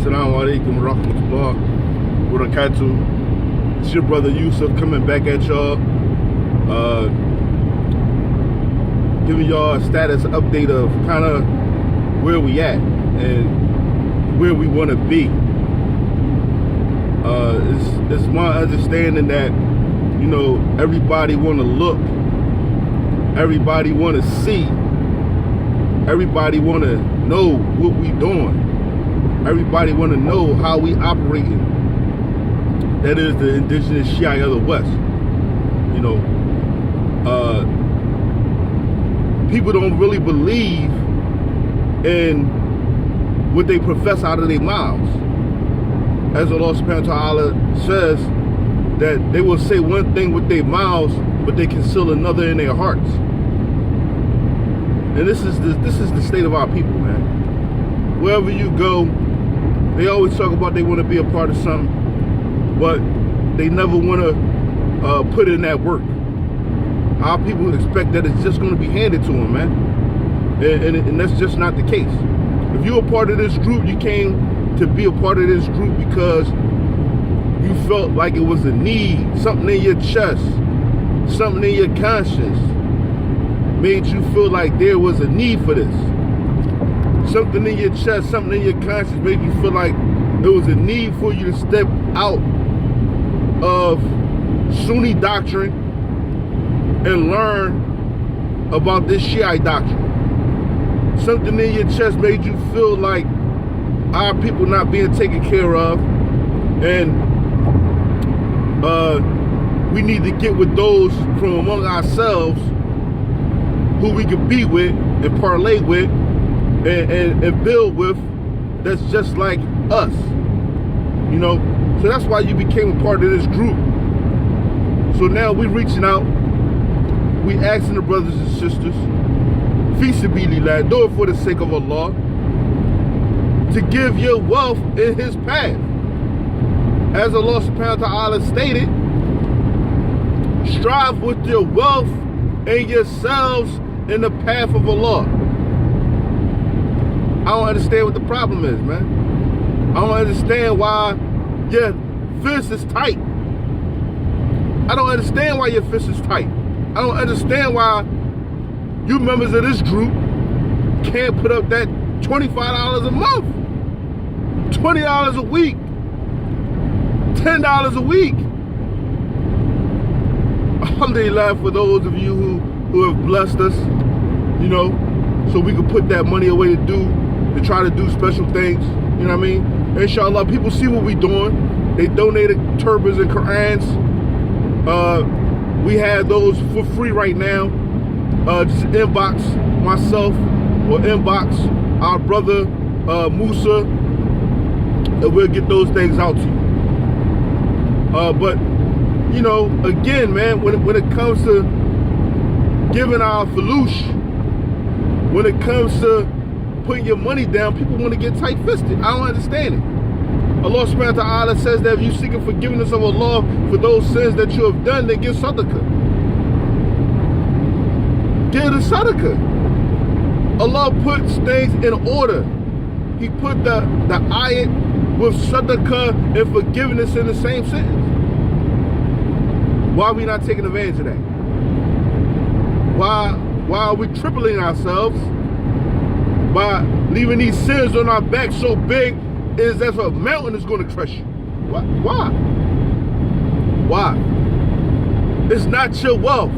Assalamu alaikum wa rahmatullah wa barakatuh. It's your brother Yusuf coming back at y'all, giving y'all a status update of kind of where we at and where we want to be. It's my understanding that, you know, everybody want to look, everybody want to see, everybody want to know what we doing. Everybody want to know how we operating. That is the indigenous Shiite of the West. You know, people don't really believe in what they profess out of their mouths. As Allah subhanahu wa ta'ala says, that they will say one thing with their mouths, but they conceal another in their hearts. And this is the state of our people, man. Wherever you go, they always talk about they want to be a part of something, but they never want to put in that work. Our people expect that it's just going to be handed to them, man. And that's just not the case. If you're a part of this group, you came to be a part of this group because you felt like it was a need, something in your chest, something in your conscience made you feel like there was a need for this. Something in your chest, something in your conscience made you feel like there was a need for you to step out of Sunni doctrine and learn about this Shiite doctrine. Something in your chest made you feel like our people not being taken care of, and we need to get with those from among ourselves who we can be with and parlay with and build with, that's just like us, you know. So that's why you became a part of this group. So now we reaching out, we asking the brothers and sisters, fi sabilillah, do it for the sake of Allah, to give your wealth in His path. As Allah subhanahu wa ta'ala stated, strive with your wealth and yourselves in the path of Allah. I don't understand what the problem is, man. I don't understand why your fist is tight. I don't understand why your fist is tight. I don't understand why you members of this group can't put up that $25 a month, $20 a week, $10 a week. Alhamdulillah for those of you who have blessed us, you know, so we can put that money away to try to do special things, you know what I mean? Inshallah, people see what we doing. They donated turbans and Qur'ans. We have those for free right now. Just inbox myself or inbox our brother Musa, and we'll get those things out to you. But you know, again, man, when it comes to giving our falush, when it comes to putting your money down, people want to get tight-fisted. I don't understand it. Allah subhanahu wa ta'ala says that if you seek forgiveness of Allah for those sins that you have done, then give sadaqah. Give the sadaqah. Allah puts things in order. He put the ayat with sadaqah and forgiveness in the same sentence. Why are we not taking advantage of that? Why are we tripling ourselves by leaving these sins on our back so big is as a mountain is going to crush you? Why? It's not your wealth.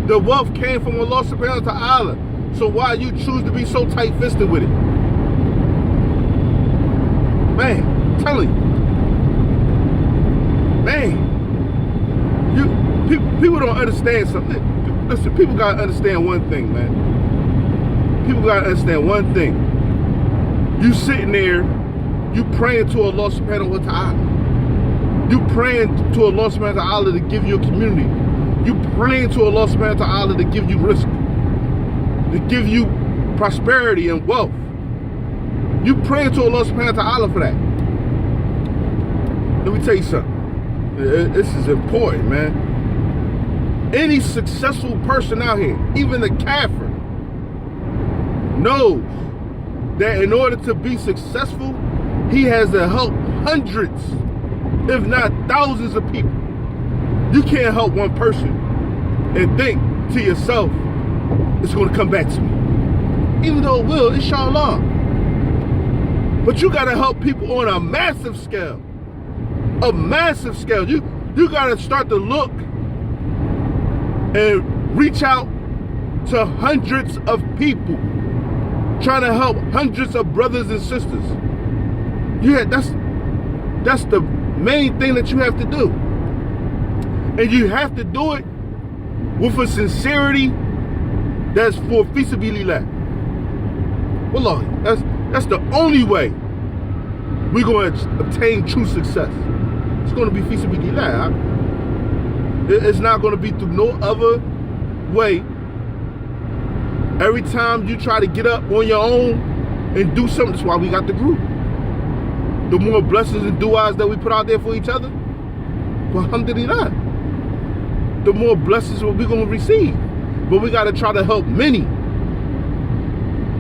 The wealth came from Allah subhanahu wa ta'ala. So why you choose to be so tight-fisted with it? Man, I'm telling you. Man, people don't understand something. Listen, people got to understand one thing, man. People got to understand one thing. You sitting there, you praying to Allah subhanahu wa ta'ala. You praying to Allah subhanahu wa ta'ala to give you a community. You praying to Allah subhanahu wa ta'ala to give you risk, to give you prosperity and wealth. You praying to Allah subhanahu wa ta'ala for that. Let me tell you something. This is important, man. Any successful person out here, even the kafir, knows that in order to be successful, He has to help hundreds, if not thousands of people. You can't help one person and think to yourself, it's going to come back to me. Even though it will, inshallah. But you got to help people on a massive scale. A massive scale. You got to start to look and reach out to hundreds of people, trying to help hundreds of brothers and sisters. Yeah, that's the main thing that you have to do. And you have to do it with a sincerity that's for fi sabilillah. Wallahi, that's the only way we're going to obtain true success. It's going to be fi sabilillah. It's not going to be through no other way. Every time you try to get up on your own and do something, that's why we got the group. The more blessings and du'as that we put out there for each other, alhamdulillah, the more blessings we're going to receive. But we got to try to help many.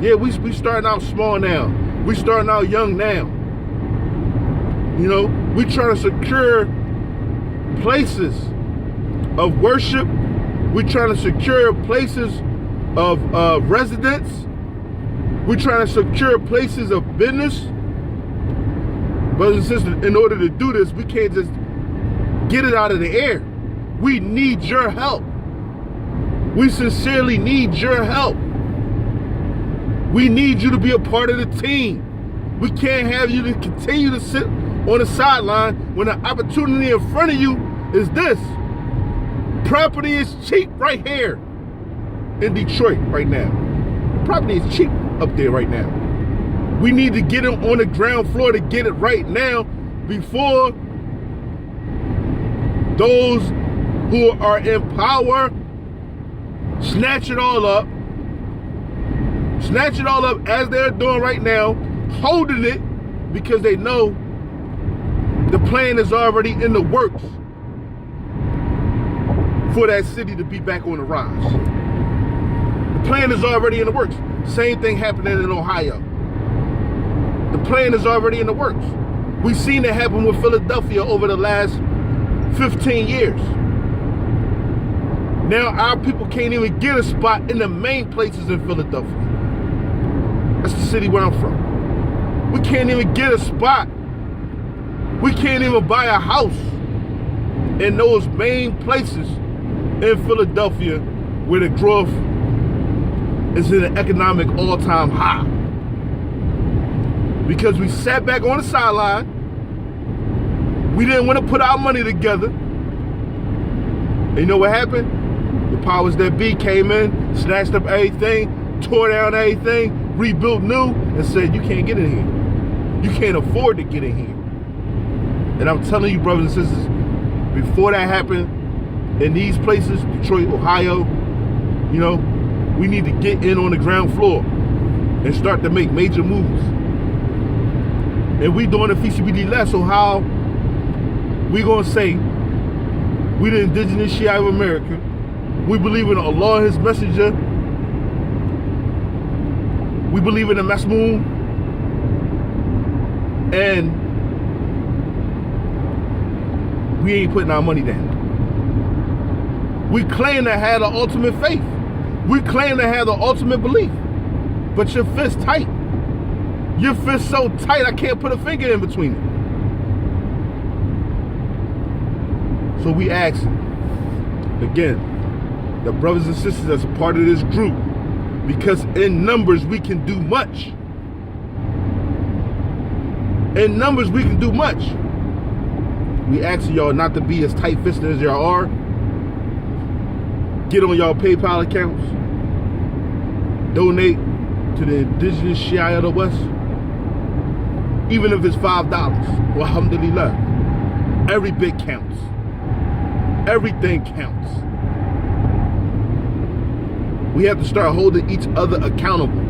Yeah, we starting out small now. We starting out young now. You know, we trying to secure places of worship. We trying to secure places of residence. We're trying to secure places of business. Brothers and sisters, in order to do this, we can't just get it out of the air. We need your help. We sincerely need your help. We need you to be a part of the team. We can't have you to continue to sit on the sideline when the opportunity in front of you is this. Property is cheap right here in Detroit right now. The property is cheap up there right now. We need to get them on the ground floor to get it right now before those who are in power snatch it all up. Snatch it all up as they're doing right now, holding it because they know the plan is already in the works for that city to be back on the rise. The plan is already in the works. Same thing happening in Ohio. The plan is already in the works. We've seen it happen with Philadelphia over the last 15 years. Now our people can't even get a spot in the main places in Philadelphia. That's the city where I'm from. We can't even get a spot. We can't even buy a house in those main places in Philadelphia where the growth is in an economic all-time high. Because we sat back on the sideline. We didn't want to put our money together. And you know what happened? The powers that be came in, snatched up everything, tore down everything, rebuilt new, and said, you can't get in here. You can't afford to get in here. And I'm telling you, brothers and sisters, before that happened, in these places, Detroit, Ohio, you know, we need to get in on the ground floor and start to make major moves. And we doing the fi sabilillah, so how we gonna say we the indigenous Shia of America, we believe in Allah and His Messenger, we believe in the Masmoon, and we ain't putting our money down. We claim to have the ultimate faith. We claim to have the ultimate belief. But your fist tight. Your fist so tight I can't put a finger in between it. So we ask, again, the brothers and sisters that's a part of this group, because in numbers we can do much. In numbers we can do much. We ask y'all not to be as tight-fisted as y'all are. Get on y'all PayPal accounts. Donate to the indigenous Shia of the West. Even if it's $5. Alhamdulillah. Every bit counts. Everything counts. We have to start holding each other accountable.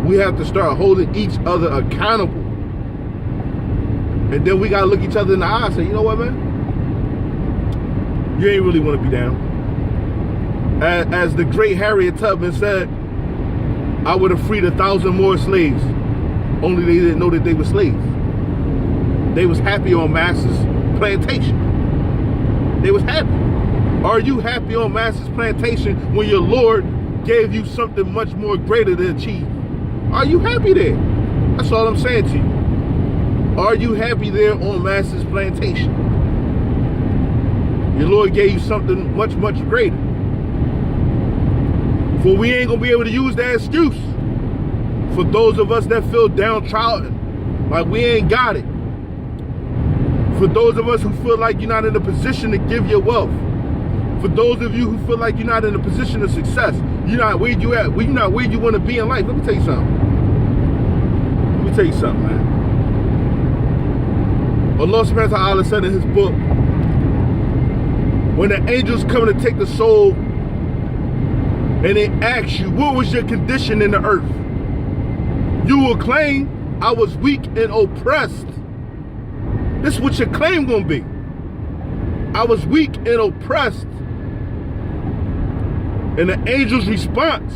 We have to start holding each other accountable. And then we got to look each other in the eye and say, you know what, man? You ain't really want to be down. As the great Harriet Tubman said, I would have freed 1,000 more slaves Only they didn't know that they were slaves. They was happy on Master's plantation. They was happy. Are you happy on Master's plantation when your Lord gave you something much more greater to achieve? Are you happy there? That's all I'm saying to you. Are you happy there on Master's plantation? Your Lord gave you something much, much greater. For we ain't gonna be able to use that excuse for those of us that feel downtrodden, like we ain't got it. For those of us who feel like you're not in a position to give your wealth. For those of you who feel like you're not in a position of success, you're not where you at, you're not where you want to be in life. Let me tell you something. Let me tell you something, man. Allah subhanahu wa ta'ala said in his book, when the angels come to take the soul and they ask you, what was your condition in the earth? You will claim, I was weak and oppressed. This is what your claim gonna be. I was weak and oppressed. And the angel's response,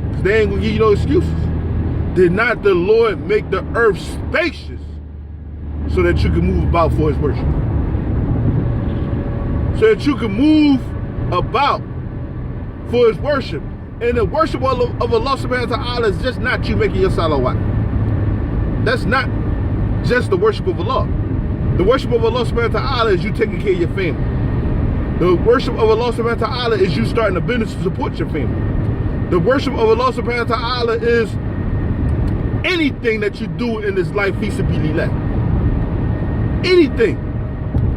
because they ain't gonna give you no excuses. Did not the Lord make the earth spacious so that you can move about for his worship? So that you can move about for his worship. And the worship of Allah subhanahu wa ta'ala is just not you making your salawat. That's not just the worship of Allah. The worship of Allah subhanahu wa ta'ala is you taking care of your family. The worship of Allah subhanahu wa ta'ala is you starting a business to support your family. The worship of Allah subhanahu wa ta'ala is anything that you do in this life, fi sabilillah. Anything.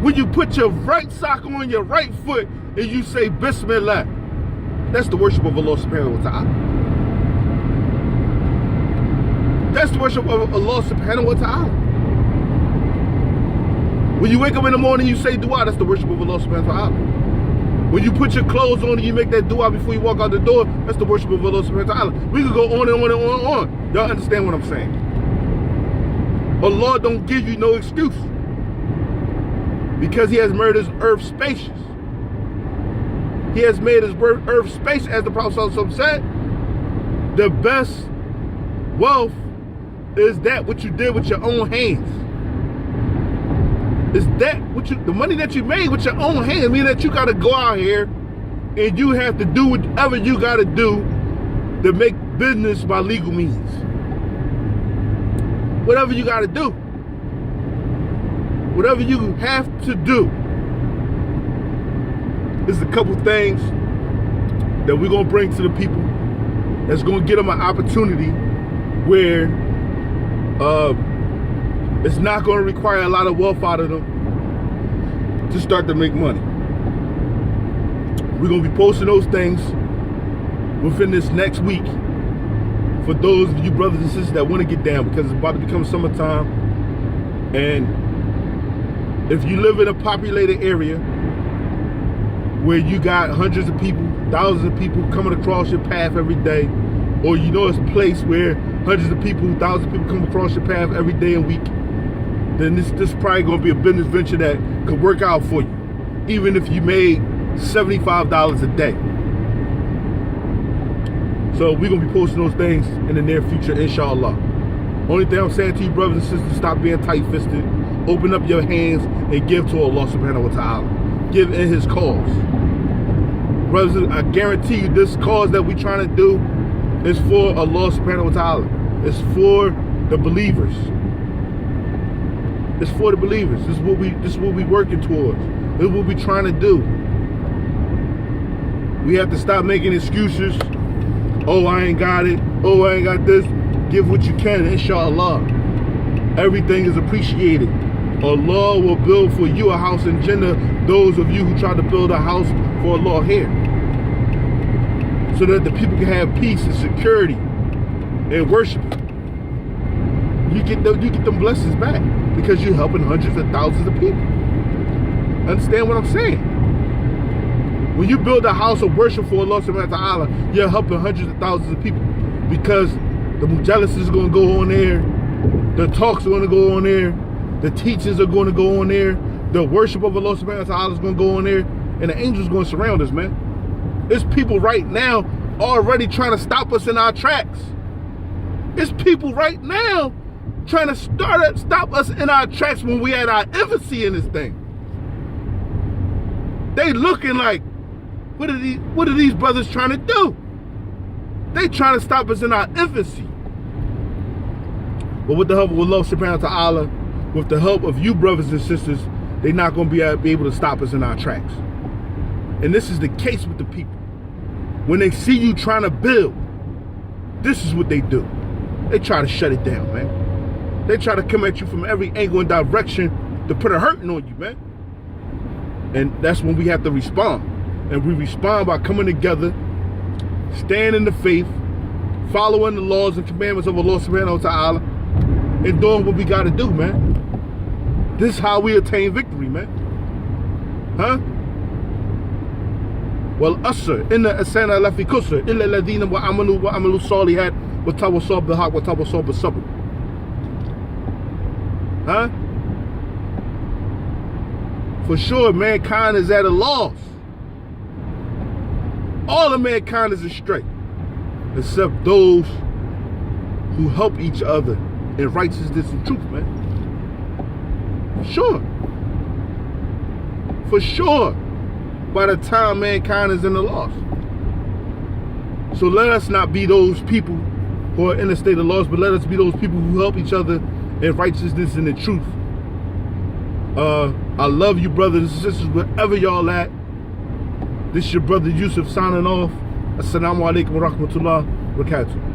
When you put your right sock on your right foot and you say Bismillah, that's the worship of Allah subhanahu wa ta'ala. That's the worship of Allah subhanahu wa ta'ala. When you wake up in the morning, you say dua, that's the worship of Allah subhanahu wa ta'ala. When you put your clothes on and you make that dua before you walk out the door, that's the worship of Allah subhanahu wa ta'ala. We could go on and on and on and on. Y'all understand what I'm saying? Allah don't give you no excuse. Because he has made his earth spacious. He has made his earth spacious, as the Prophet ﷺ said. The best wealth is that what you did with your own hands. Is that what the money that you made with your own hands, meaning that you got to go out here and you have to do whatever you got to do to make business by legal means. Whatever you got to do. Whatever you have to do. There's a couple things that we're going to bring to the people that's going to get them an opportunity where it's not going to require a lot of wealth out of them to start to make money. We're going to be posting those things within this next week for those of you brothers and sisters that want to get down, because it's about to become summertime. And if you live in a populated area where you got hundreds of people, thousands of people coming across your path every day, or you know it's a place where hundreds of people, thousands of people come across your path every day and week, then this is probably going to be a business venture that could work out for you, even if you made $75 a day. So we're going to be posting those things in the near future, inshallah. Only thing I'm saying to you, brothers and sisters, stop being tight-fisted. Open up your hands and give to Allah subhanahu wa ta'ala. Give in his cause. Brothers, I guarantee you this cause that we're trying to do is for Allah subhanahu wa ta'ala. It's for the believers. It's for the believers. This is what we working towards. This is what we trying to do. We have to stop making excuses. Oh, I ain't got it. Oh, I ain't got this. Give what you can, inshallah. Everything is appreciated. Allah will build for you a house in Jannah, those of you who try to build a house for Allah here. So that the people can have peace and security and worship. You get them blessings back because you're helping hundreds of thousands of people. Understand what I'm saying? When you build a house of worship for Allah subhanahu wa ta'ala, you're helping hundreds of thousands of people, because the mujalis is going to go on there, the talks are going to go on there, the teachings are going to go on there, the worship of Allah subhanahu wa ta'ala is going to go on there, and the angels are going to surround us, man. There's people right now already trying to stop us in our tracks. It's people right now trying to stop us in our tracks when we had our infancy in this thing. They looking like, what are these brothers trying to do? They trying to stop us in our infancy. But with the help of Allah subhanahu wa ta'ala, with the help of you brothers and sisters, they're not going to be able to stop us in our tracks. And this is the case with the people. When they see you trying to build, this is what they do. They try to shut it down, man. They try to come at you from every angle and direction to put a hurting on you, man. And that's when we have to respond. And we respond by coming together, staying in the faith, following the laws and commandments of Allah subhanahu wa ta'ala, and doing what we got to do, man. This is how we attain victory, man. Huh? Well, usr, inna asana lafi kusr, illa ladina wa amalu salihat, wa tawassaw bil haqq wa tawassaw bis sabr. Huh? For sure, mankind is at a loss. All of mankind is astray, except those who help each other in righteousness and truth, man. For sure. For sure. By the time mankind is in the loss. So let us not be those people who are in a state of loss, but let us be those people who help each other in righteousness and in truth. I love you, brothers and sisters, wherever y'all at. This is your brother Yusuf signing off. Assalamu alaikum wa rahmatullah wa barakatuh.